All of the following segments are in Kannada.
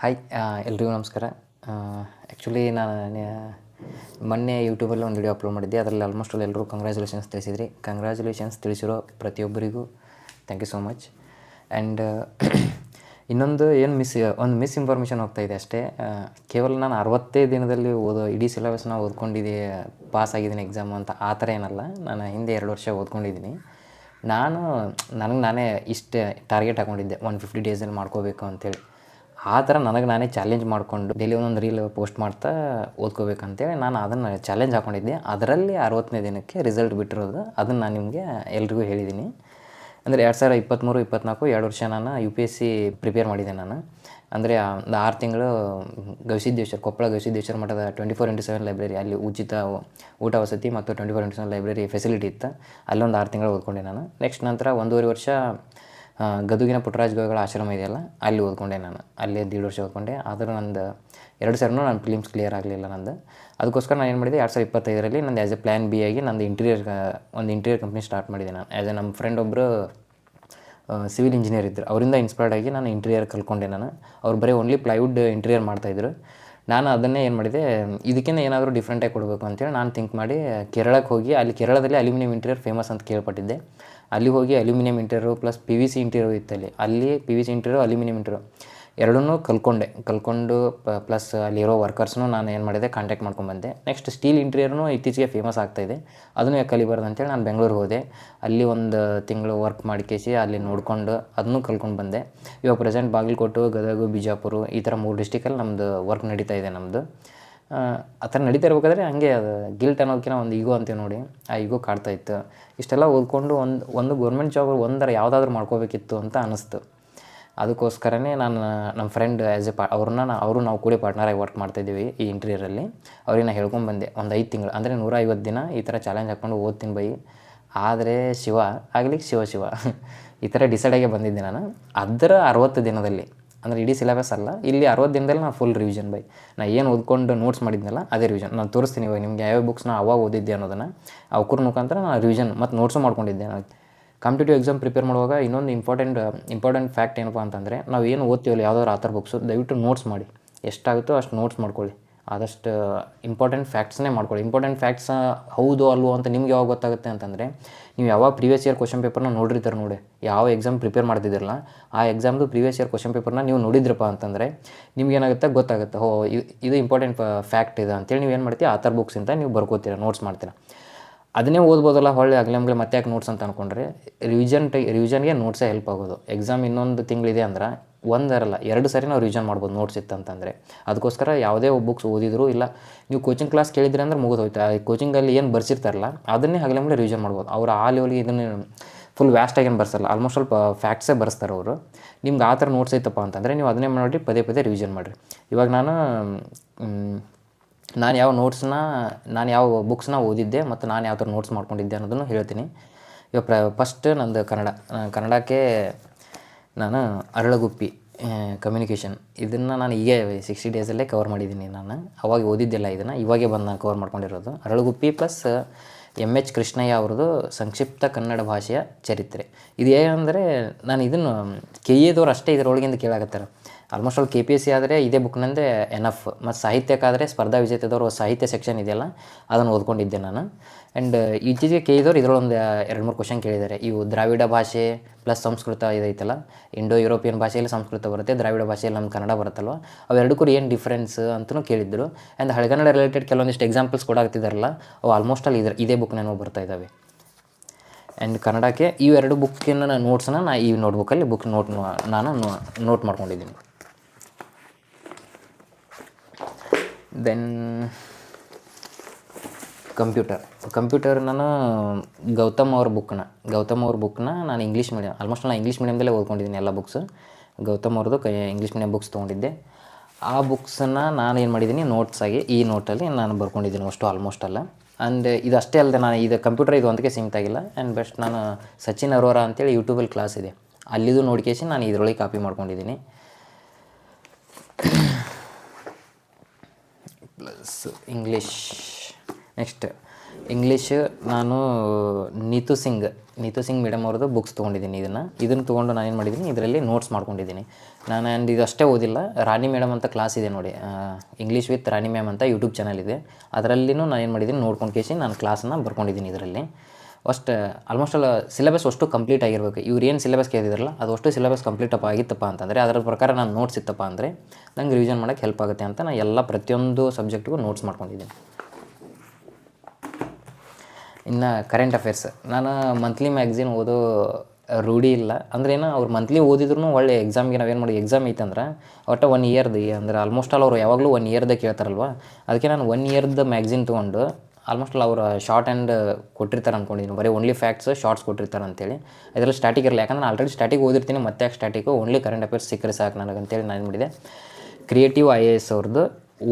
ಹಾಯ್ ಎಲ್ರಿಗೂ ನಮಸ್ಕಾರ. ಆ್ಯಕ್ಚುಲಿ ನಾನು ಮೊನ್ನೆ ಯೂಟ್ಯೂಬಲ್ಲಿ ಒಂದು ವಿಡಿಯೋ ಅಪ್ಲೋಡ್ ಮಾಡಿದ್ದೆ. ಅದರಲ್ಲಿ ಆಲ್ಮೋಸ್ಟ್ ಎಲ್ಲರೂ ಕಂಗ್ರ್ಯಾಚುಲೇಷನ್ಸ್ ತಿಳಿಸಿದ್ರಿ. ಕಂಗ್ರ್ಯಾಚುಲೇಷನ್ಸ್ ತಿಳಿಸಿರೋ ಪ್ರತಿಯೊಬ್ಬರಿಗೂ thank you so much. And ಇನ್ನೊಂದು ಒಂದು ಮಿಸ್ಇನ್ಫಾರ್ಮೇಷನ್ ಹೋಗ್ತಾಯಿದೆ ಅಷ್ಟೇ. ಕೇವಲ ನಾನು 60 ದಿನದಲ್ಲಿ ಇಡೀ ಸಿಲೆಬಸ್ನ ಓದ್ಕೊಂಡಿದ್ದೆ, ಪಾಸ್ ಆಗಿದ್ದೀನಿ ಎಕ್ಸಾಮು ಅಂತ ಆ ಥರ ಏನಲ್ಲ. ನಾನು ಹಿಂದೆ 2 ವರ್ಷ ಓದ್ಕೊಂಡಿದ್ದೀನಿ. ನನಗೆ ನಾನೇ ಇಷ್ಟೇ ಟಾರ್ಗೆಟ್ ಹಾಕ್ಕೊಂಡಿದ್ದೆ, 150 ಡೇಸಲ್ಲಿ ಮಾಡ್ಕೋಬೇಕು ಅಂತೇಳಿ. ಆ ಥರ ನನಗೆ ನಾನೇ ಚಾಲೆಂಜ್ ಮಾಡಿಕೊಂಡು ಡೈಲಿ ಒಂದೊಂದು ರೀಲ್ ಪೋಸ್ಟ್ ಮಾಡ್ತಾ ಓದ್ಕೋಬೇಕಂತೇಳಿ ನಾನು ಅದನ್ನು ಚಾಲೆಂಜ್ ಹಾಕ್ಕೊಂಡಿದ್ದೆ. ಅದರಲ್ಲಿ 60ನೇ ದಿನಕ್ಕೆ ರಿಸಲ್ಟ್ ಬಿಟ್ಟಿರೋದು. ಅದನ್ನು ನಾನು ನಿಮಗೆ ಎಲ್ರಿಗೂ ಹೇಳಿದ್ದೀನಿ. ಅಂದರೆ 2023-24 2 ವರ್ಷ ನಾನು UPSC ಪ್ರಿಪೇರ್ ಮಾಡಿದ್ದೆ ನಾನು. ಅಂದರೆ ಒಂದು 6 ತಿಂಗಳು ಗವಿಸಿದ್ದೇಶ್ವರ, ಕೊಪ್ಪಳ ಗವಿಸಿದ್ದೇಶ್ವರ ಮಠದ 24x7 ಲೈಬ್ರರಿ, ಅಲ್ಲಿ ಉಚಿತ ಊಟ ವಸತಿ ಮತ್ತು 24x7 ಲೈಬ್ರರಿ ಫೆಸಿಲಿಟಿ ಇತ್ತು. ಅಲ್ಲೊಂದು 6 ತಿಂಗಳು ಓದ್ಕೊಂಡೆ ನಾನು. ನೆಕ್ಸ್ಟ್ ನಂತರ 1.5 ವರ್ಷ ಗದುಗಿನ ಪುಟ್ಟರಾಜ ಗವಾಯಿಗಳ ಆಶ್ರಮ ಇದೆಯಲ್ಲ, ಅಲ್ಲಿ ಓದ್ಕೊಂಡೆ ನಾನು. ಅಲ್ಲಿ 1.5 ವರ್ಷ ಓದ್ಕೊಂಡೆ. ಆದರೂ ನಂದು 2 ಸರಿನೂ ನಾನು ಫಿಲಿಮ್ಸ್ ಕ್ಲಿಯರ್ ಆಗಲಿಲ್ಲ ನಂದು. ಅದಕ್ಕೋಸ್ಕರ ನಾನು ಏನು ಮಾಡಿದೆ, 2025ರಲ್ಲಿ ನಂದು ಆ್ಯಸ್ ಎ ಪ್ಲ್ಯಾನ್ ಬಿ ಆಗಿ ನಂದು ಇಂಟೀರಿಯರ್ ಕಂಪ್ನಿ ಸ್ಟಾರ್ಟ್ ಮಾಡಿದೆ ನಾನು. ಆ್ಯಸ್ ಎ ನಮ್ಮ ಫ್ರೆಂಡ್ ಒಬ್ಬರು ಸಿವಿಲ್ ಇಂಜಿನಿಯರ್ ಇದ್ದರು, ಅವರಿಂದ ಇನ್ಸ್ಪೈರ್ಡ್ ಆಗಿ ನಾನು ಇಂಟೀರಿಯರ್ ಕಲ್ತ್ಕೊಂಡೆ ನಾನು. ಅವ್ರು ಬರೀ ಓನ್ಲಿ ಪ್ಲೈವುಡ್ ಇಂಟೀರಿಯರ್ ಮಾಡ್ತಾಯಿದ್ರು. ನಾನು ಅದನ್ನೇ ಏನು ಮಾಡಿದೆ, ಇದಕ್ಕಿಂತ ಏನಾದರೂ ಡಿಫ್ರೆಂಟಾಗಿ ಕೊಡಬೇಕು ಅಂತೇಳಿ ನಾನು ಥಿಂಕ್ ಮಾಡಿ ಕೇರಳಕ್ಕೆ ಹೋಗಿ, ಅಲ್ಲಿ ಕೇರಳದಲ್ಲಿ ಅಲ್ಯೂಮಿನಿಯಂ ಇಂಟೀರಿಯರ್ ಫೇಮಸ್ ಅಂತ ಕೇಳ್ಪಟ್ಟಿದ್ದೆ. ಅಲ್ಲಿ ಹೋಗಿ aluminium interior plus PVC interior ಇತ್ತಲ್ಲಿ. ಅಲ್ಲಿ PVC ಇಂಟೀರಿಯರು, ಅಲ್ಯೂಮಿನಿಯಂ ಇಂಟೀರಿಯರ್ ಎರಡನ್ನೂ ಕಲ್ತ್ಕೊಂಡು ಪ್ಲಸ್ ಅಲ್ಲಿರೋ ವರ್ಕರ್ಸ್ನೂ ನಾನು ಏನು ಮಾಡಿದೆ, ಕಾಂಟ್ಯಾಕ್ಟ್ ಮಾಡ್ಕೊಂಡ್ಬಂದೆ. ನೆಕ್ಸ್ಟ್ ಸ್ಟೀಲ್ ಇಂಟೀರಿಯರ್ನೂ ಇತ್ತೀಚೆಗೆ ಫೇಮಸ್ ಆಗ್ತಾಯಿದೆ, ಅದನ್ನು ಯಾಕೆ ಕಲಿಬಾರ್ದು ಅಂತೇಳಿ ನಾನು ಬೆಂಗಳೂರಿಗೆ ಹೋದೆ. ಅಲ್ಲಿ ಒಂದು ತಿಂಗಳು ವರ್ಕ್ ಮಾಡಿಕೇಸಿ ಅಲ್ಲಿ ನೋಡಿಕೊಂಡು ಅದನ್ನೂ ಕಲ್ತ್ಕೊಂಡು ಬಂದೆ. ಇವಾಗ ಪ್ರೆಸೆಂಟ್ ಬಾಗಲಕೋಟೆ, ಗದಗ, ಬಿಜಾಪುರ ಈ ಥರ 3 ಡಿಸ್ಟಿಕಲ್ಲಿ ನಮ್ಮದು ವರ್ಕ್ ನಡೀತಾ ಇದೆ ನಮ್ಮದು. ಆ ಥರ ನಡೀತಾ ಇರ್ಬೇಕಾದ್ರೆ ಹಂಗೆ ಅದು ಗಿಲ್ಟ್ ಅನ್ನೋದಕ್ಕಿಂತ ಒಂದು ಈಗೋ ಅಂತೀವಿ ನೋಡಿ, ಆ ಈಗೋ ಕಾಡ್ತಾಯಿತ್ತು. ಇಷ್ಟೆಲ್ಲ ಓದ್ಕೊಂಡು ಒಂದು ಗೌರ್ಮೆಂಟ್ ಜಾಬ್ ಯಾವುದಾದ್ರೂ ಮಾಡ್ಕೋಬೇಕಿತ್ತು ಅಂತ ಅನ್ನಿಸ್ತು. ಅದಕ್ಕೋಸ್ಕರನೇ ನಾನು ನಮ್ಮ ಫ್ರೆಂಡ್ ಆ್ಯಸ್ ಎ ನಾವು ಕೂಡ ಪಾರ್ಟ್ನರಾಗಿ ವರ್ಕ್ ಮಾಡ್ತಾಯಿದ್ದೀವಿ ಈ ಇಂಟೀರಿಯರಲ್ಲಿ. ಅವ್ರಿಗೆ ನಾನು ಹೇಳ್ಕೊಂಬಂದೆ, ಒಂದು 5 ತಿಂಗಳು ಅಂದರೆ 150 ದಿನ ಈ ಥರ ಚಾಲೆಂಜ್ ಹಾಕ್ಕೊಂಡು ಓದ್ತೀನಿ ಬೈ. ಆದರೆ ಶಿವ ಈ ಥರ ಡಿಸೈಡಾಗೇ ಬಂದಿದ್ದೆ ನಾನು. ಅದರ 60 ದಿನದಲ್ಲಿ, ಅಂದರೆ ಇಡೀ ಸಿಲೆಬಸ್ ಅಲ್ಲ, ಇಲ್ಲಿ 60 ದಿನದಲ್ಲಿ ನಾನು ಫುಲ್ ರಿವಿಷನ್ ಬೈ. ನಾನು ಏನು ಓದ್ಕೊಂಡು ನೋಟ್ಸ್ ಮಾಡಿದ್ನಲ್ಲ ಅದೇ ರಿವಿಷನ್. ನಾನು ತೋರಿಸ್ತೀನಿ ಇವಾಗ ನಿಮ್ಗೆ ಯಾವ್ಯಾವ ಬುಕ್ಸ್ನ ಅವಾಗ ಓದಿದ್ದೆ ಅನ್ನೋದನ್ನು. ಅವ್ರ ಮುಖಾಂತರ ನಾನು ರಿವಿಷನ್ ಮತ್ತು ನೋಟ್ಸು ಮಾಡ್ಕೊಂಡಿದ್ದೆ. ನಾನು ಕಾಂಪಿಟೇಟಿವ್ ಎಕ್ಸಾಮ್ ಪ್ರಿಪೇರ್ ಮಾಡುವಾಗ ಇನ್ನೊಂದು ಇಂಪಾರ್ಟೆಂಟ್ ಫ್ಯಾಕ್ಟ್ ಏನಪ್ಪ ಅಂತಂದರೆ, ನಾವು ಏನು ಓದ್ತೀವಲ್ಲ ಯಾವುದಾದ್ರು ಆಥರ್ ಬುಕ್ಸು, ದಯವಿಟ್ಟು ನೋಟ್ಸ್ ಮಾಡಿ. ಎಷ್ಟಾಗುತ್ತೋ ಅಷ್ಟು ನೋಟ್ಸ್ ಮಾಡ್ಕೊಳ್ಳಿ. ಆದಷ್ಟು ಇಂಪಾರ್ಟೆಂಟ್ ಫ್ಯಾಕ್ಟ್ಸ್ನೇ ಮಾಡ್ಕೊಳ್ಳಿ. ಇಂಪಾರ್ಟೆಂಟ್ ಫ್ಯಾಕ್ಟ್ಸ್ ಹೌದು ಅಲ್ವೋ ಅಂತ ನಿಮ್ಗೆ ಯಾವಾಗ ಗೊತ್ತಾಗುತ್ತೆ ಅಂತಂದರೆ, ನೀವು ಯಾವಾಗ ಪ್ರೀವಿಯಸ್ ಇಯರ್ ಕ್ವಶನ್ ಪೇಪರ್ನ ನೋಡಿರ್ತಾರೆ ನೋಡಿ, ಯಾವ ಎಕ್ಸಾಮ್ ಪ್ರಿಪೇರ್ ಮಾಡ್ತಿದ್ದೀರಲ್ಲ ಆ ಎಕ್ಸಾಮ್ದು ಪ್ರೀವಿಯಸ್ ಇಯರ್ ಕ್ವಶನ್ ಪೇಪರ್ನ ನೀವು ನೋಡಿದ್ರಪ್ಪ ಅಂತಂದರೆ ನಿಮ್ಗೇನಾಗುತ್ತೆ ಗೊತ್ತಾಗುತ್ತೆ, ಇದು ಇಂಪಾರ್ಟೆಂಟ್ ಫ್ಯಾಕ್ಟ್ ಇದೆ ಅಂತೇಳಿ ನೀವು ಏನು ಮಾಡ್ತೀವಿ, ಆಥರ್ ಬುಕ್ಸಿಂದ ನೀವು ಬರ್ಕೋತೀರ, ನೋಟ್ಸ್ ಮಾಡ್ತೀರ. ಅದನ್ನೇ ಓದ್ಬೋದಲ್ಲ, ಹೊಳ್ಳಿ ಆಗಲೇ ಮತ್ತೆ ಯಾಕೆ ನೋಟ್ಸ್ ಅಂತ ಅಂದ್ಕೊಂಡ್ರೆ, ರಿವಿಷನ್ಗೆ ನೋಟ್ಸೇ ಹೆಲ್ಪ್ ಆಗೋದು. ಎಕ್ಸಾಮ್ ಇನ್ನೊಂದು ತಿಂಗಳಿದೆ ಅಂದ್ರೆ 1 ಅಲ್ಲ 2 ಸರಿ ನಾವು ರಿವಿಷನ್ ಮಾಡ್ಬೋದು ನೋಟ್ಸ್ ಇತ್ತಂತಂದರೆ. ಅದಕ್ಕೋಸ್ಕರ ಯಾವುದೇ ಬುಕ್ಸ್ ಓದಿದ್ರು ಇಲ್ಲ, ನೀವು ಕೋಚಿಂಗ್ ಕ್ಲಾಸ್ ಕೇಳಿದ್ರಿ ಅಂದ್ರೆ ಮುಗಿದು ಹೋಯ್ತು. ಆ ಕೋಚಿಂಗಲ್ಲಿ ಏನು ಬರ್ಸಿರ್ತಾರಲ್ಲ ಅದನ್ನೇ ಹಗಲೇ ರಿವಿಷನ್ ಮಾಡ್ಬೋದು. ಅವ್ರು ಆ ಲೆವೆಲ್ಗೆ ಇದನ್ನು ಫುಲ್ ವ್ಯಾಸ್ಟಾಗಿ ಏನು ಬರ್ಸಲ್ಲ, ಆಲ್ಮೋಸ್ಟ್ ಸ್ವಲ್ಪ ಫ್ಯಾಕ್ಟ್ಸೇ ಬರ್ಸ್ತಾರೆ ಅವರು. ನಿಮ್ಗೆ ಆ ಥರ ನೋಟ್ಸ್ ಐತಪ್ಪ ಅಂತಂದರೆ ನೀವು ಅದನ್ನೇ ಮಾಡಿ ಪದೇ ರಿವಿಷನ್ ಮಾಡಿರಿ. ಇವಾಗ ನಾನು ಯಾವ ಬುಕ್ಸ್ನ ಓದಿದ್ದೆ ಮತ್ತು ನಾನು ಯಾವ ಥರ ನೋಟ್ಸ್ ಮಾಡ್ಕೊಂಡಿದ್ದೆ ಅನ್ನೋದನ್ನು ಹೇಳ್ತೀನಿ. ಇವಾಗ ಫಸ್ಟ್ ನಂದು ಕನ್ನಡಕ್ಕೆ ನಾನು ಅರಳಗುಪ್ಪಿ ಕಮ್ಯುನಿಕೇಷನ್ ಇದನ್ನು ನಾನು ಈಗ 60 ಡೇಸಲ್ಲೇ ಕವರ್ ಮಾಡಿದ್ದೀನಿ. ನಾನು ಅವಾಗ ಓದಿದ್ದಿಲ್ಲ, ಇದನ್ನು ಇವಾಗೇ ಬಂದು ನಾನು ಕವರ್ ಮಾಡ್ಕೊಂಡಿರೋದು. ಅರಳಗುಪ್ಪಿ ಪ್ಲಸ್ MH ಕೃಷ್ಣಯ್ಯ ಅವ್ರದ್ದು ಸಂಕ್ಷಿಪ್ತ ಕನ್ನಡ ಭಾಷೆಯ ಚರಿತ್ರೆ. ಇದು ಏನಂದರೆ, ನಾನು ಇದನ್ನು KA ಅಷ್ಟೇ ಇದರೊಳಗಿಂದ ಕೇಳಾಕತ್ತಾರೆ. ಆಲ್ಮೋಸ್ಟ್ ಆಲ್ KPSC ಆದರೆ ಇದೇ ಬುಕ್ನಂದೇ ಎನಫ್. ಮತ್ತು ಸಾಹಿತ್ಯಕ್ಕಾದರೆ ಸ್ಪರ್ಧಾ ವಿಜೇತದವರು ಸಾಹಿತ್ಯ ಸೆಕ್ಷನ್ ಇದೆಯಲ್ಲ ಅದನ್ನು ಓದ್ಕೊಂಡಿದ್ದೆ ನಾನು. ಆ್ಯಂಡ್ ಇತ್ತೀಚೆಗೆ KA ಇದರೊಳೊಂದು 2-3 ಕ್ವಶನ್ ಕೇಳಿದ್ದಾರೆ. ಇವು ದ್ರಾವಿಡ ಭಾಷೆ ಪ್ಲಸ್ ಸಂಸ್ಕೃತ ಇದೈತಲ್ಲ, ಇಂಡೋ ಯುರೋಪಿಯನ್ ಭಾಷೆಯಲ್ಲಿ ಸಂಸ್ಕೃತ ಬರುತ್ತೆ, ದ್ರಾವಿಡ ಭಾಷೆಯಲ್ಲಿ ನಮ್ಮ ಕನ್ನಡ ಬರುತ್ತಲ್ವ, ಅವೆರಡಕ್ಕೂ ಏನು ಡಿಫ್ರೆನ್ಸ್ ಅಂತಲೂ ಕೇಳಿದ್ದರು. ಆ್ಯಂಡ್ ಹಳೆಗನ್ನಡ ರಿಲೇಟೆಡ್ ಕೆಲವೊಂದಿಷ್ಟು ಎಕ್ಸಾಂಪಲ್ಸ್ ಕೊಡಾಗ್ತಿದ್ದಾರಲ್ಲ, ಅವು ಆಲ್ಮೋಸ್ಟ್ ಆಲ್ ಇದೇ ಬುಕ್ನೇನೋ ಬರ್ತಾ ಇದ್ದಾವೆ. ಆ್ಯಂಡ್ ಕನ್ನಡಕ್ಕೆ ಈ 2 ಬುಕ್ಕಿನ ನೋಟ್ಸ್ನ ನಾನು ಈ ನೋಟ್ಬುಕ್ಕಲ್ಲಿ ನಾನು ನೋಟ್ ಮಾಡ್ಕೊಂಡಿದ್ದೀನಿ. ದೆನ್ ಕಂಪ್ಯೂಟರ್ ನಾನು ಗೌತಮ್ ಅವ್ರ ಬುಕ್ನ ನಾನು ಇಂಗ್ಲೀಷ್ ಮೀಡಿಯಮ್, ಆಲ್ಮೋಸ್ಟ್ ನಾನು ಇಂಗ್ಲೀಷ್ ಮೀಡಿಯಮ್ದಲ್ಲೇ ಓದ್ಕೊಂಡಿದ್ದೀನಿ ಎಲ್ಲ ಬುಕ್ಸ್. ಗೌತಮ್ ಅವ್ರದ್ದು ಇಂಗ್ಲೀಷ್ ಮೀಡಿಯಮ್ ಬುಕ್ಸ್ ತೊಗೊಂಡಿದ್ದೆ. ಆ ಬುಕ್ಸನ್ನು ನಾನು ಏನು ಮಾಡಿದ್ದೀನಿ, ನೋಟ್ಸಾಗಿ ಈ ನೋಟಲ್ಲಿ ನಾನು ಬರ್ಕೊಂಡಿದ್ದೀನಿ ಆಲ್ಮೋಸ್ಟ್ ಅಲ್ಲ. ಆ್ಯಂಡ್ ಇದಷ್ಟೇ ಅಲ್ಲದೆ ನಾನು ಇದು ಕಂಪ್ಯೂಟರ್ ಇದು ಒಂದಕ್ಕೆ ಸೀಮಿತ ಆಗಿಲ್ಲ. ಆ್ಯಂಡ್ ಬೆಸ್ಟ್ ನಾನು ಸಚಿನ್ ಅರೋರಾ ಅಂತೇಳಿ ಯೂಟ್ಯೂಬಲ್ಲಿ ಕ್ಲಾಸ್ ಇದೆ, ಅಲ್ಲಿದು ನೋಡ್ಕೇಸಿ ನಾನು ಇದರೊಳಗೆ ಕಾಪಿ ಮಾಡ್ಕೊಂಡಿದ್ದೀನಿ. Plus English. ನೆಕ್ಸ್ಟ್ ಇಂಗ್ಲೀಷ್ ನಾನು ನೀತು ಸಿಂಗ್ ಮೇಡಮ್ ಅವ್ರದ್ದು ಬುಕ್ಸ್ ತೊಗೊಂಡಿದ್ದೀನಿ. ಇದನ್ನು ತೊಗೊಂಡು ನಾನು ಏನು ಮಾಡಿದ್ದೀನಿ, ಇದರಲ್ಲಿ ನೋಟ್ಸ್ ಮಾಡ್ಕೊಂಡಿದ್ದೀನಿ ನಾನು. ಆ್ಯಂಡ್ ಇದಷ್ಟೇ ಓದಿಲ್ಲ, ರಾಣಿ ಮೇಡಮ್ ಅಂತ ಕ್ಲಾಸ್ ಇದೆ ನೋಡಿ, ಇಂಗ್ಲೀಷ್ ವಿತ್ ರಾಣಿ ಮ್ಯಾಮ್ ಅಂತ ಯೂಟ್ಯೂಬ್ ಚಾನಲ್ ಇದೆ. ಅದರಲ್ಲಿನೂ ನಾನು ಏನು ಮಾಡಿದ್ದೀನಿ, ನೋಡ್ಕೊಂಡು ಕೇಸಿ ನಾನು ಕ್ಲಾಸನ್ನು ಬರ್ಕೊಂಡಿದ್ದೀನಿ ಇದರಲ್ಲಿ. ಅಷ್ಟು ಆಲ್ಮೋಸ್ಟ್ ಅಲ್ಲ ಸಿಲೆಬಸ್ ಅಷ್ಟು ಕಂಪ್ಲೀಟ್ ಆಗಿರಬೇಕು. ಇವ್ರು ಏನು ಸಿಲೆಬಸ್ ಕೇಳಿದ್ರಲ್ಲ ಅದು ಅಷ್ಟು ಸಿಲೆಬಸ್ ಕಂಪ್ಲೀಟ್ ಆಗಿತ್ತಪ್ಪ ಅಂತಂದರೆ, ಅದರ ಪ್ರಕಾರ ನಾನು ನೋಟ್ಸ್ ಇತ್ತಪ್ಪ ಅಂದರೆ ನಂಗೆ ರಿವಿಷನ್ ಮಾಡೋಕ್ಕೆ ಹೆಲ್ಪ್ ಆಗುತ್ತೆ ಅಂತ ನಾನು ಎಲ್ಲ ಪ್ರತಿಯೊಂದು ಸಬ್ಜೆಕ್ಟಿಗೂ ನೋಟ್ಸ್ ಮಾಡ್ಕೊಂಡಿದ್ದೀನಿ. ಇನ್ನು ಕರೆಂಟ್ ಅಫೇರ್ಸ್, ನಾನು ಮಂತ್ಲಿ ಮ್ಯಾಗ್ಝಿನ್ ಓದೋ ರೂಢಿ ಇಲ್ಲ. ಅಂದ್ರೆ ಏನು, ಅವ್ರು ಮಂತ್ಲಿ ಓದಿದ್ರು ಒಳ್ಳೆ ಎಕ್ಸಾಮ್ಗೆ ನಾವೇನು ಮಾಡಿ, ಎಕ್ಸಾಮ್ ಐತಂದ್ರೆ ಒಟ್ಟು 1 ಇಯರ್ದು ಅಂದ್ರೆ ಆಲ್ಮೋಸ್ಟ್ ಆಲ್ ಅವ್ರು ಯಾವಾಗಲೂ 1 ಇಯರ್ದೇ ಕೇಳ್ತಾರಲ್ವ, ಅದಕ್ಕೆ ನಾನು 1 ಇಯರ್ದು ಮ್ಯಾಗ್ಝಿನ್ ತೊಗೊಂಡು ಆಲ್ಮೋಸ್ಟ್ ಆಲ್ ಅವ್ರು ಶಾರ್ಟ್ ಆ್ಯಂಡ್ ಕೊಟ್ಟಿರ್ತಾರೆ ಅಂದ್ಕೊಂಡಿದ್ದೀನಿ. ಬರೀ ಓನ್ಲಿ ಫ್ಯಾಕ್ಟ್ಸ್ ಶಾರ್ಟ್ಸ್ ಕೊಟ್ಟಿರ್ತಾರೆ ಅಂತೇಳಿ. ಇದರಲ್ಲಿ ಸ್ಟ್ಯಾಟಿಕ್ ಇರಲ್ಲ, ಯಾಕಂದ್ರೆ ನಾನು ಆಲ್ರೆಡಿ ಸ್ಟ್ಯಾಟಿಕ್ ಓದಿರ್ತೀನಿ, ಮತ್ತೆ ಯಾಕೆ ಸ್ಟ್ಯಾಟಿಕ್ಕು, ಓನ್ಲಿ ಕರೆಂಟ್ ಅಫೇರ್ಸ್ ಸಿಕ್ಕರೆ ಸಾಕು ನನಗಂತೇಳಿ ನಾನು ಏನು ಮಾಡಿದೆ, ಕ್ರಿಯೇಟಿವ್ IAS ಅವ್ರದ್ದು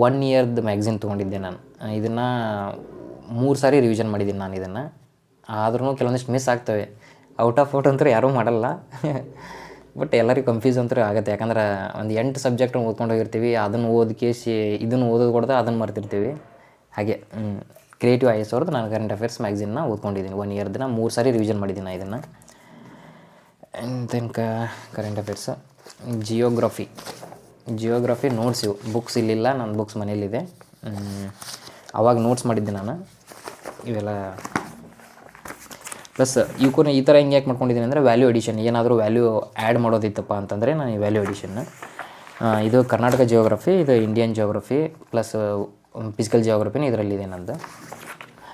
1 ಇಯರ್ದು ಮ್ಯಾಗ್ಝಿನ್ ತೊಗೊಂಡಿದ್ದೆ ನಾನು. ಇದನ್ನು 3 ಸಾರಿ ರಿವಿಷನ್ ಮಾಡಿದ್ದೀನಿ ನಾನು ಇದನ್ನು. ಆದ್ರೂ ಕೆಲವೊಂದಿಷ್ಟು ಮಿಸ್ ಆಗ್ತವೆ, ಔಟ್ ಅಂತೂ ಯಾರೂ ಮಾಡಲ್ಲ ಬಟ್ ಎಲ್ಲರಿಗೂ ಕನ್ಫ್ಯೂಸ್ ಅಂತೂ ಆಗುತ್ತೆ. ಯಾಕಂದ್ರೆ ಒಂದು 8 ಸಬ್ಜೆಕ್ಟ್ ಓದ್ಕೊಂಡು ಹೋಗಿರ್ತೀವಿ, ಅದನ್ನು ಓದ್ಕೇಸಿ ಇದನ್ನು ಓದೋದು ಕೊಡ್ದೆ ಅದನ್ನು ಮರ್ತಿರ್ತೀವಿ. ಹಾಗೆ ಕ್ರಿಯೇಟಿವ್ IAS ಅವ್ರದ್ದು ನಾನು ಕರೆಂಟ್ ಅಫೇರ್ಸ್ ಮ್ಯಾಗ್ಝಿನ್ನ ಓದ್ಕೊಂಡಿದ್ದೀನಿ 1 ಇಯರ್ದನ್ನ 3 ಸಾರಿ ರಿವಿಷನ್ ಮಾಡಿದ್ದೀನಿ ಇದನ್ನು. And then current affairs, geography notes, ಇವು ಬುಕ್ಸ್ ಇಲ್ಲಿಲ್ಲ, ನನ್ನ ಬುಕ್ಸ್ ಮನೇಲಿದೆ. ಆವಾಗ ನೋಟ್ಸ್ ಮಾಡಿದ್ದೆ ನಾನು ಇವೆಲ್ಲ. ಪ್ಲಸ್ ಇವಕ್ಕೂ ಈ ಥರ ಹಿಂಗೆ ಯಾಕೆ ಮಾಡ್ಕೊಂಡಿದ್ದೀನಿ ಅಂದರೆ, ವ್ಯಾಲ್ಯೂ ಎಡಿಷನ್, ಏನಾದರೂ ವ್ಯಾಲ್ಯೂ ಆ್ಯಡ್ ಮಾಡೋದಿತ್ತಪ್ಪ ಅಂತಂದರೆ ನಾನು ಈ ವ್ಯಾಲ್ಯೂ ಎಡಿಷನ್. ಇದು ಕರ್ನಾಟಕ ಜಿಯೋಗ್ರಫಿ, ಇದು ಇಂಡಿಯನ್ ಜಿಯೋಗ್ರಫಿ ಪ್ಲಸ್ ಫಿಸಿಕಲ್ ಜಿಯೋಗ್ರಫಿನೇ ಇದರಲ್ಲಿದೆ ನಂದು.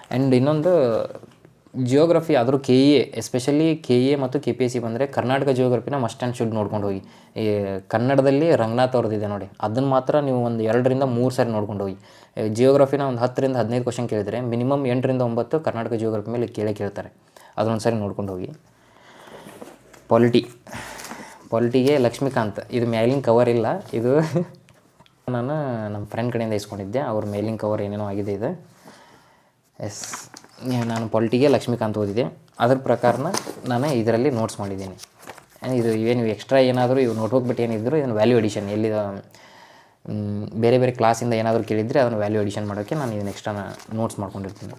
ಆ್ಯಂಡ್ ಇನ್ನೊಂದು ಜಿಯೋಗ್ರಫಿ ಆದರೂ KEA, ಎಸ್ಪೆಷಲಿ KEA ಮತ್ತು KPSC ಬಂದರೆ ಕರ್ನಾಟಕ ಜಿಯೋಗ್ರಫಿನ ಮಸ್ಟ್ ಆ್ಯಂಡ್ ಶುಡ್ ನೋಡ್ಕೊಂಡು ಹೋಗಿ. ಈ ಕನ್ನಡದಲ್ಲಿ ರಂಗನಾಥ್ ಅವ್ರದ್ದಿದೆ ನೋಡಿ, ಅದನ್ನು ಮಾತ್ರ ನೀವು ಒಂದು 2 ರಿಂದ 3 ಸಾರಿ ನೋಡ್ಕೊಂಡು ಹೋಗಿ. ಜಿಯೋಗ್ರಫಿನ ಒಂದು 10 ರಿಂದ 15 ಕ್ವಶನ್ ಕೇಳಿದರೆ ಮಿನಿಮಮ್ 8 ರಿಂದ 9 ಕರ್ನಾಟಕ ಜಿಯೋಗ್ರಫಿ ಮೇಲೆ ಕೇಳ್ತಾರೆ. ಅದೊಂದು ಸಾರಿ ನೋಡ್ಕೊಂಡು ಹೋಗಿ. ಪಾಲಿಟಿಗೆ ಲಕ್ಷ್ಮೀಕಾಂತ್, ಇದು ಮೇಲಿನ ಕವರ್ ಇಲ್ಲ, ಇದು ನಾನು ನಮ್ಮ ಫ್ರೆಂಡ್ ಕಡೆಯಿಂದ ಇಸ್ಕೊಂಡಿದ್ದೆ. ಅವ್ರ ಮೇಲಿನ ಕವರ್ ಏನೇನೋ ಆಗಿದೆ ಇದು. ನಾನು ಪಾಲಿಟಿಗೆ ಲಕ್ಷ್ಮೀಕಾಂತ್ ಓದಿದೆ, ಅದ್ರ ಪ್ರಕಾರನ ನಾನು ಇದರಲ್ಲಿ ನೋಟ್ಸ್ ಮಾಡಿದ್ದೀನಿ. ಇದು ಇವೇನು ಎಕ್ಸ್ಟ್ರಾ ಏನಾದರೂ ಇವು ನೋಟ್ಬುಕ್ ಬಿಟ್ಟು ಏನಿದ್ರು ಇದನ್ನು ವ್ಯಾಲ್ಯೂ ಎಡಿಷನ್, ಎಲ್ಲಿ ಬೇರೆ ಬೇರೆ ಕ್ಲಾಸಿಂದ ಏನಾದರೂ ಕೇಳಿದರೆ ಅದನ್ನು ವ್ಯಾಲ್ಯೂ ಎಡಿಷನ್ ಮಾಡೋಕ್ಕೆ ನಾನು ಇದನ್ನು ಎಕ್ಸ್ಟ್ರಾ ನೋಟ್ಸ್ ಮಾಡ್ಕೊಂಡಿರ್ತೀನಿ.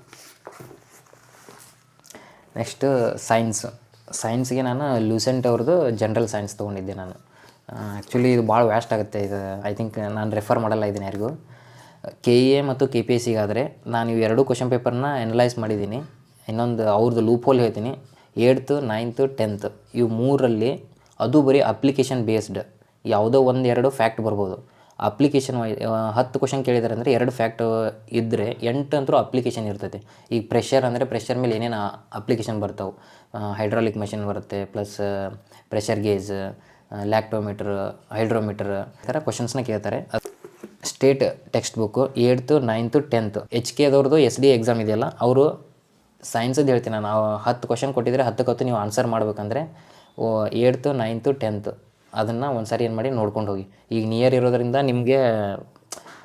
ನೆಕ್ಸ್ಟು ಸೈನ್ಸ್ಗೆ ನಾನು ಲೂಸೆಂಟ್ ಅವ್ರದ್ದು ಜನರಲ್ ಸೈನ್ಸ್ ತೊಗೊಂಡಿದ್ದೆ ನಾನು. ಆ್ಯಕ್ಚುಲಿ ಇದು ಭಾಳ ವ್ಯಾಸ್ಟ್ ಆಗುತ್ತೆ, ಇದು ಐ ಥಿಂಕ್ ನಾನು ರೆಫರ್ ಮಾಡಲ್ಲ ಇದನ್ನು ಯಾರಿಗೂ. KEA ಮತ್ತು KPSCಗಾದರೆ ನಾನು ಇವು 2 ಕ್ವಶನ್ ಪೇಪರ್ನ ಅನಲೈಸ್ ಮಾಡಿದ್ದೀನಿ. ಇನ್ನೊಂದು ಅವ್ರದ್ದು ಲೂಪ್ ಹೋಲ್ ಹೇಳ್ತೀನಿ, 8th 9th 10th ಇವು 3ರಲ್ಲಿ ಅದು ಬರೀ ಅಪ್ಲಿಕೇಶನ್ ಬೇಸ್ಡ್, ಯಾವುದೋ 1-2 ಫ್ಯಾಕ್ಟ್ ಬರ್ಬೋದು. ಅಪ್ಲಿಕೇಶನ್ 10 ಕ್ವಶನ್ ಕೇಳಿದ್ದಾರೆ ಅಂದರೆ 2 ಫ್ಯಾಕ್ಟ್ ಇದ್ದರೆ 8 ಅಂತೂ ಅಪ್ಲಿಕೇಶನ್ ಇರ್ತೈತೆ. ಈಗ ಪ್ರೆಷರ್ ಅಂದರೆ ಪ್ರೆಷರ್ ಮೇಲೆ ಏನೇನು ಅಪ್ಲಿಕೇಶನ್ ಬರ್ತಾವೆ, ಹೈಡ್ರಾಲಿಕ್ ಮಷಿನ್ ಬರುತ್ತೆ, ಪ್ಲಸ್ ಪ್ರೆಷರ್ ಗೇಜ್, ಲ್ಯಾಕ್ಟೋಮೀಟ್ರ್, ಹೈಡ್ರೋಮೀಟ್ರ್, ಈ ಥರ ಕ್ವಶನ್ಸ್ನ ಕೇಳ್ತಾರೆ. State text book 8th 9th 10th HKದವ್ರದ್ದು SD exam ಇದೆಯಲ್ಲ, ಅವರು ಸೈನ್ಸದ್ದು ಹೇಳ್ತೀನಿ ನಾನು. 10 ಕ್ವಶನ್ ಕೊಟ್ಟಿದ್ರೆ 10ಕ್ಕೆ ನೀವು ಆನ್ಸರ್ ಮಾಡಬೇಕಂದ್ರೆ 8th 9th 10th ಅದನ್ನು ಒಂದು ಸಾರಿ ಏನು ಮಾಡಿ ನೋಡ್ಕೊಂಡು ಹೋಗಿ. ಈಗ ನಿಯರ್ ಇರೋದರಿಂದ ನಿಮಗೆ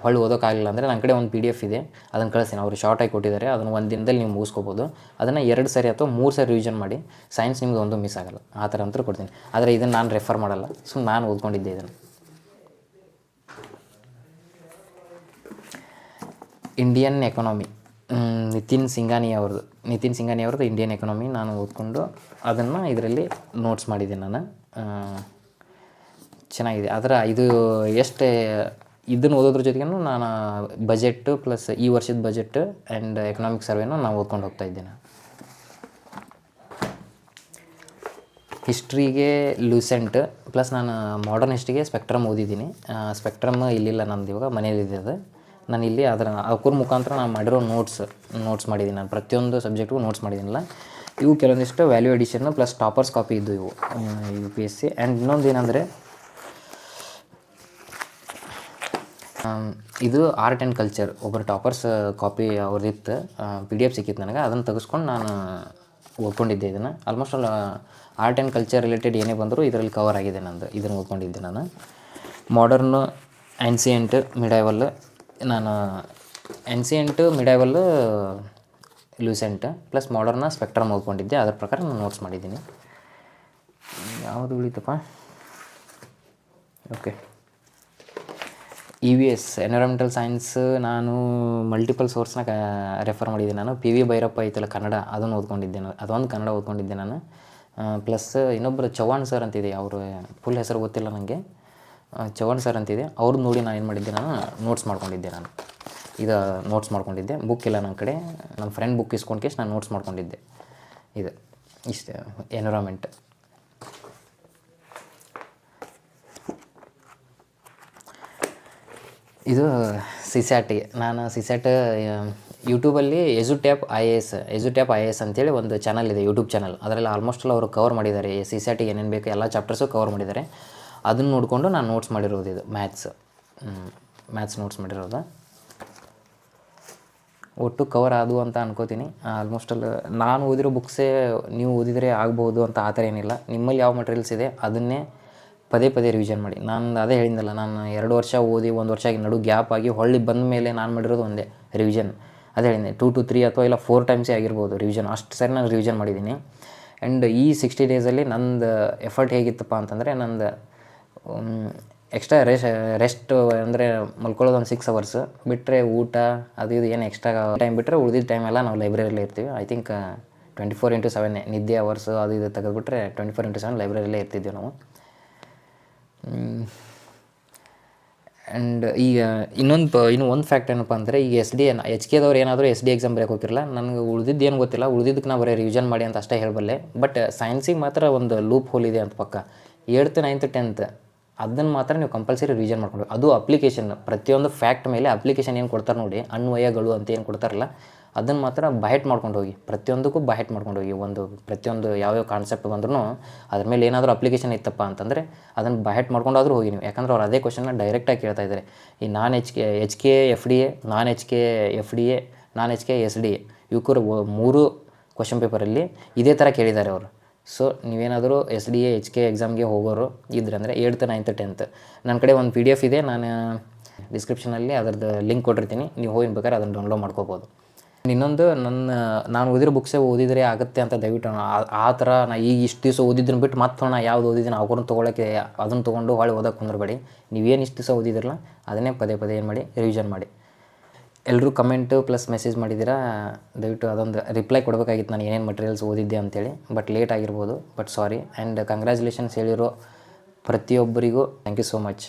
ಹೊಳ್ಳಿ ಓದೋಕ್ಕಾಗಲಿಲ್ಲ ಅಂದರೆ ನನ್ನ ಕಡೆ ಒಂದು PDF ಇದೆ, ಅದನ್ನು ಕಳಿಸ್ತೀನಿ. ಅವರು ಶಾರ್ಟಾಗಿ ಕೊಟ್ಟಿದ್ದಾರೆ, ಅದನ್ನು ಒಂದು ದಿನದಲ್ಲಿ ನೀವು ಮುಗಿಸ್ಕೋಬೋದು. ಅದನ್ನು 2 ಸಾರಿ ಅಥವಾ 3 ಸಾರಿ ರಿವಿಷನ್ ಮಾಡಿ, ಸೈನ್ಸ್ ನಿಮ್ಗೆ ಒಂದು ಮಿಸ್ ಆಗೋಲ್ಲ, ಆ ಥರ ಅಂತೂ ಕೊಡ್ತೀನಿ. ಆದರೆ ಇದನ್ನು ನಾನು ರೆಫರ್ ಮಾಡಲ್ಲ, ನಾನು ಓದ್ಕೊಂಡಿದ್ದೆ ಇದನ್ನು. ಇಂಡಿಯನ್ ಎಕಾನಮಿ, ನಿತಿನ್ ಸಿಂಘಾನಿ ಅವ್ರದ್ದು ಇಂಡಿಯನ್ ಎಕಾನಮಿ ನಾನು ಓದ್ಕೊಂಡು ಅದನ್ನು ಇದರಲ್ಲಿ ನೋಟ್ಸ್ ಮಾಡಿದ್ದೆ ನಾನು. ಚೆನ್ನಾಗಿದೆ. ಆದರೆ ಇದು ಎಷ್ಟು ಇದನ್ನು ಓದೋದ್ರ ಜೊತೆಗೂ ನಾನು ಬಜೆಟ್ಟು ಪ್ಲಸ್ ಈ ವರ್ಷದ ಬಜೆಟ್ ಆ್ಯಂಡ್ ಎಕನಾಮಿಕ್ ಸರ್ವೇನೂ ನಾನು ಓದ್ಕೊಂಡು ಹೋಗ್ತಾ ಇದ್ದೇನೆ. ಹಿಸ್ಟ್ರಿಗೆ ಲೂಸೆಂಟ್ ಪ್ಲಸ್ ನಾನು ಮಾಡರ್ನ್ ಹಿಸ್ಟ್ರಿಗೆ ಸ್ಪೆಕ್ಟ್ರಮ್ ಓದಿದ್ದೀನಿ. ಸ್ಪೆಕ್ಟ್ರಮ್ ಇಲ್ಲಿಲ್ಲ ನಮ್ದು, ಇವಾಗ ಮನೇಲಿದೆ ಅದು. ನಾನು ಇಲ್ಲಿ ಅವ್ರ ಮುಖಾಂತರ ನಾನು ಮಾಡಿರೋ ನೋಟ್ಸ್ ಮಾಡಿದ್ದೀನಿ. ನಾನು ಪ್ರತಿಯೊಂದು ಸಬ್ಜೆಕ್ಟ್ಗೂ ನೋಟ್ಸ್ ಮಾಡಿದ್ದೀನಲ್ಲ, ಇವು ಕೆಲವೊಂದಿಷ್ಟು ವ್ಯಾಲ್ಯೂ ಎಡಿಷನ್ನು ಪ್ಲಸ್ ಟಾಪರ್ಸ್ ಕಾಪಿ ಇದ್ದು ಇವು UPSC. ಆ್ಯಂಡ್ ಇನ್ನೊಂದು ಏನಂದರೆ, ಇದು ಆರ್ಟ್ ಆ್ಯಂಡ್ ಕಲ್ಚರ್, ಒಬ್ಬರು ಟಾಪರ್ಸ್ ಕಾಪಿ ಅವ್ರದ್ದಿತ್ತು, PDF ಸಿಕ್ಕಿತ್ತು ನನಗೆ, ಅದನ್ನು ತೆಗೆಸ್ಕೊಂಡು ನಾನು ಓದ್ಕೊಂಡಿದ್ದೆ ಇದನ್ನು. Almost all art and culture related ಏನೇ ಬಂದರೂ ಇದರಲ್ಲಿ ಕವರ್ ಆಗಿದೆ ನಂದು, ಇದನ್ನು ಓದ್ಕೊಂಡಿದ್ದೆ ನಾನು. ಮಾಡರ್ನು, ಆ್ಯನ್ಸಿಯೆಂಟ್, ಮಿಡೈವಲ್, ನಾನು ancient medieval Lucent plus modern spectrum ಓದ್ಕೊಂಡಿದ್ದೆ, ಅದರ ಪ್ರಕಾರ ನಾನು ನೋಟ್ಸ್ ಮಾಡಿದ್ದೀನಿ. ಯಾವುದು ಉಳಿತಪ್ಪ, okay. E V S environmental science ನಾನು ಮಲ್ಟಿಪಲ್ ಸೋರ್ಸ್ನ ರೆಫರ್ ಮಾಡಿದ್ದೆ. ನಾನು ಪಿ ವಿ ಭೈರಪ್ಪ ಐತಲ್ಲ ಕನ್ನಡ, ಅದನ್ನು ಓದ್ಕೊಂಡಿದ್ದೆ ನಾನು. ಅದೊಂದು ಕನ್ನಡ ಓದ್ಕೊಂಡಿದ್ದೆ ನಾನು. ಪ್ಲಸ್ ಇನ್ನೊಬ್ಬರು ಚವ್ಹಾಣ್ ಸರ್ ಅಂತಿದೆ, ಅವರು ಫುಲ್ ಹೆಸರು ಗೊತ್ತಿಲ್ಲ ನನಗೆ. ಚವ್ಹಾಣ್ ಸರ್ ಅಂತಿದೆ, ಅವ್ರದ್ದು ನೋಡಿ ನಾನು ಏನು ಮಾಡಿದ್ದೆ, ನಾನು ನೋಟ್ಸ್ ಮಾಡ್ಕೊಂಡಿದ್ದೆ. ನಾನು ಇದು ನೋಟ್ಸ್ ಮಾಡ್ಕೊಂಡಿದ್ದೆ. ಬುಕ್ ಇಲ್ಲ ನನ್ನ ಕಡೆ, ನಮ್ಮ ಫ್ರೆಂಡ್ ಬುಕ್ ಇಸ್ಕೊಂಡು ಕೇಸ್ ನಾನು ನೋಟ್ಸ್ ಮಾಡ್ಕೊಂಡಿದ್ದೆ. ಇದು ಇಷ್ಟೇ ಎನ್ವಿರಾನ್ಮೆಂಟ್. ಇದು ಸಿಸ್ಯಾಟಿಗೆ ನಾನು ಸಿಸ್ಯಾಟ್ ಯೂಟ್ಯೂಬಲ್ಲಿ ಎಜುಟ್ಯಾಪ್ ಐ ಎ ಎಸ್ ಅಂತೇಳಿ ಒಂದು ಚಾನಲ್ ಇದೆ, ಯೂಟ್ಯೂಬ್ ಚಾನಲ್. ಅದರಲ್ಲಿ ಆಲ್ಮೋಸ್ಟ್ ಅವರು ಕವರ್ ಮಾಡಿದ್ದಾರೆ, ಸಿಸ್ಯಾಟಿಗೆ ಏನೇನು ಬೇಕು ಎಲ್ಲ ಚಾಪ್ಟರ್ಸು ಕವರ್ ಮಾಡಿದ್ದಾರೆ. ಅದನ್ನು ನೋಡಿಕೊಂಡು ನಾನು ನೋಟ್ಸ್ ಮಾಡಿರೋದು. ಇದು ಮ್ಯಾಥ್ಸ್ ನೋಟ್ಸ್ ಮಾಡಿರೋದು. ಒಟ್ಟು ಕವರ್ ಆದವು ಅಂತ ಅನ್ಕೋತೀನಿ. ಆಲ್ಮೋಸ್ಟಲ್ಲಿ ನಾನು ಓದಿರೋ ಬುಕ್ಸೇ ನೀವು ಓದಿದರೆ ಆಗ್ಬೋದು ಅಂತ ಆ ಥರ ಏನಿಲ್ಲ. ನಿಮ್ಮಲ್ಲಿ ಯಾವ ಮಟೀರಿಯಲ್ಸ್ ಇದೆ ಅದನ್ನೇ ಪದೇ ಪದೇ ರಿವಿಷನ್ ಮಾಡಿ. ನಾನು ಅದೇ ಹೇಳಿದ್ನಲ್ಲ, ನಾನು 2 ವರ್ಷ ಓದಿ 1 ವರ್ಷ ಆಗಿ ನಡು ಗ್ಯಾಪ್ ಆಗಿ ಹೊಳ್ಳಿ ಬಂದ ಮೇಲೆ ನಾನು ಮಾಡಿರೋದು ಒಂದೇ ರಿವಿಷನ್. ಅದೇ ಹೇಳಿದ್ದೆ 2 to 3 ಅಥವಾ ಇಲ್ಲ 4 ಟೈಮ್ಸೇ ಆಗಿರ್ಬೋದು ರಿವಿಷನ್. ಅಷ್ಟು ಸರಿ ನಾನು ರಿವಿಷನ್ ಮಾಡಿದ್ದೀನಿ. ಆ್ಯಂಡ್ ಈ 60 ಡೇಸಲ್ಲಿ ನಂದು ಎಫರ್ಟ್ ಹೇಗಿತ್ತಪ್ಪ ಅಂತಂದರೆ, ನಂದು ಎಕ್ಸ್ಟ್ರಾ ರೆಸ್ಟ್ ಅಂದರೆ ಮಲ್ಕೊಳ್ಳೋದು ಒಂದು 6 ಅವರ್ಸ್ ಬಿಟ್ಟರೆ, ಊಟ ಅದು ಇದು ಏನು ಎಕ್ಸ್ಟ್ರಾ ಟೈಮ್ ಬಿಟ್ಟರೆ ಉಳಿದಿದ್ದ ಟೈಮೆಲ್ಲ ನಾವು ಲೈಬ್ರರಿಯಲ್ಲೇ ಇರ್ತೀವಿ. ಐ ಥಿಂಕ್ 24/7 ನಿದ್ದೆ ಅವರ್ಸು ಅದು ಇದು ತೆಗೆದುಬಿಟ್ರೆ 24/7 ಲೈಬ್ರರಿಯಲ್ಲೇ ಇರ್ತಿದ್ದೀವಿ ನಾವು. ಆ್ಯಂಡ್ ಈಗ ಇನ್ನೂ ಒಂದು ಫ್ಯಾಕ್ಟ್ ಏನಪ್ಪ ಅಂದರೆ, ಈಗ ಎಚ್ ಕೆದವ್ರು ಏನಾದರೂ SD ಎಕ್ಸಾಮ್ ಬರೆಯೋಕೆ ಹೋಗಿರಲ್ಲ. ನನಗೆ ಉಳಿದಿದ್ದು ಏನು ಗೊತ್ತಿಲ್ಲ, ಉಳಿದಿದ್ದಕ್ಕೆ ನಾವು ಬರೀ ರಿವಿಷನ್ ಮಾಡಿ ಅಂತ ಅಷ್ಟೇ ಹೇಳಬಲ್ಲೆ. ಬಟ್ ಸೈನ್ಸಿಗೆ ಮಾತ್ರ ಒಂದು ಲೂಪ್ ಹೋಲ್ ಇದೆ ಅಂತ ಪಕ್ಕ. 8th 9th 10th ಅದನ್ನು ಮಾತ್ರ ನೀವು ಕಂಪಲ್ಸರಿ ರಿವಿಷನ್ ಮಾಡ್ಕೊಂಡು, ಅದು ಅಪ್ಲಿಕೇಶನ್ ಪ್ರತಿಯೊಂದು ಫ್ಯಾಕ್ಟ್ ಮೇಲೆ ಅಪ್ಲಿಕೇಶನ್ ಏನು ಕೊಡ್ತಾರೆ ನೋಡಿ, ಅನ್ವಯಗಳು ಅಂತ ಏನು ಕೊಡ್ತಾರಲ್ಲ, ಅದನ್ನು ಮಾತ್ರ ಬೈಟ್ ಮಾಡ್ಕೊಂಡು ಹೋಗಿ. ಪ್ರತಿಯೊಂದಕ್ಕೂ ಬೈಟ್ ಮಾಡ್ಕೊಂಡು ಹೋಗಿ. ಪ್ರತಿಯೊಂದು ಯಾವ್ಯಾವ ಕಾನ್ಸೆಪ್ಟ್ ಬಂದ್ರೂ ಅದ್ರ ಮೇಲೆ ಏನಾದರೂ ಅಪ್ಲಿಕೇಶನ್ ಇತ್ತಪ್ಪ ಅಂತಂದರೆ ಅದನ್ನು ಬೈಟ್ ಮಾಡ್ಕೊಂಡಾದರೂ ಹೋಗಿ ನೀವು. ಯಾಕಂದ್ರೆ ಅವ್ರು ಅದೇ ಕ್ವಶನ್ನ ಡೈರೆಕ್ಟಾಗಿ ಕೇಳ್ತಾ ಇದ್ದಾರೆ. ಈ H K F D A, H K F D A, H K S D A ಇವಕ್ಕೂ 3 ಕ್ವಶನ್ ಪೇಪರಲ್ಲಿ ಇದೇ ಥರ ಕೇಳಿದ್ದಾರೆ ಅವರು. ಸೊ ನೀವೇನಾದರೂ SD ಎ HK ಎಕ್ಸಾಮ್ಗೆ ಹೋಗೋರು ಇದ್ರಂದರೆ 8th 9th 10th ನನ್ನ ಕಡೆ ಒಂದು PDF ಇದೆ, ನಾನು ಡಿಸ್ಕ್ರಿಪ್ಷನಲ್ಲಿ ಅದರದ್ದು ಲಿಂಕ್ ಕೊಟ್ಟಿರ್ತೀನಿ. ನೀವು ಹೋಗಿ ಬೇಕಾದ್ರೆ ಅದನ್ನು ಡೌನ್ಲೋಡ್ ಮಾಡ್ಕೋಬೋದು. ಇನ್ನೊಂದು, ನಾನು ಓದಿರೋ ಬುಕ್ಸೇ ಓದಿದರೆ ಆಗುತ್ತೆ ಅಂತ ದಯವಿಟ್ಟು ಆ ಥರ ಈಗ ಇಷ್ಟು ದಿವಸ ಓದಿದ್ದನ್ನು ಬಿಟ್ಟು ಮತ್ತೆ ನಾ ಯಾವ್ದು ಓದಿದ್ದೀನಿ ಅವ್ರನ್ನ ತೊಗೊಳಕ್ಕೆ ಅದನ್ನು ತೊಗೊಂಡು ಹೊಳೆ ಓದೋಕ್ಕೆ ಕುಂದ್ರಬೇಡಿ. ನೀವೇನು ಇಷ್ಟು ದಿವಸ ಓದಿದಿರಲ್ಲ ಅದನ್ನೇ ಪದೇ ಪದೇ ಏನು ಮಾಡಿ, ರಿವಿಷನ್ ಮಾಡಿ. ಎಲ್ಲರೂ ಕಮೆಂಟು ಪ್ಲಸ್ ಮೆಸೇಜ್ ಮಾಡಿದ್ದೀರಾ, ದಯವಿಟ್ಟು ಅದೊಂದು ರಿಪ್ಲೈ ಕೊಡಬೇಕಾಗಿತ್ತು ನಾನು ಏನೇನು ಮಟೀರಿಯಲ್ಸ್ ಓದಿದ್ದೆ ಅಂತೇಳಿ. ಬಟ್ ಲೇಟ್ ಆಗಿರ್ಬೋದು, ಬಟ್ ಸಾರಿ. ಆ್ಯಂಡ್ ಕಂಗ್ರ್ಯಾಚುಲೇಷನ್ಸ್ ಹೇಳಿರೋ ಪ್ರತಿಯೊಬ್ಬರಿಗೂ ಥ್ಯಾಂಕ್ ಯು ಸೋ ಮಚ್.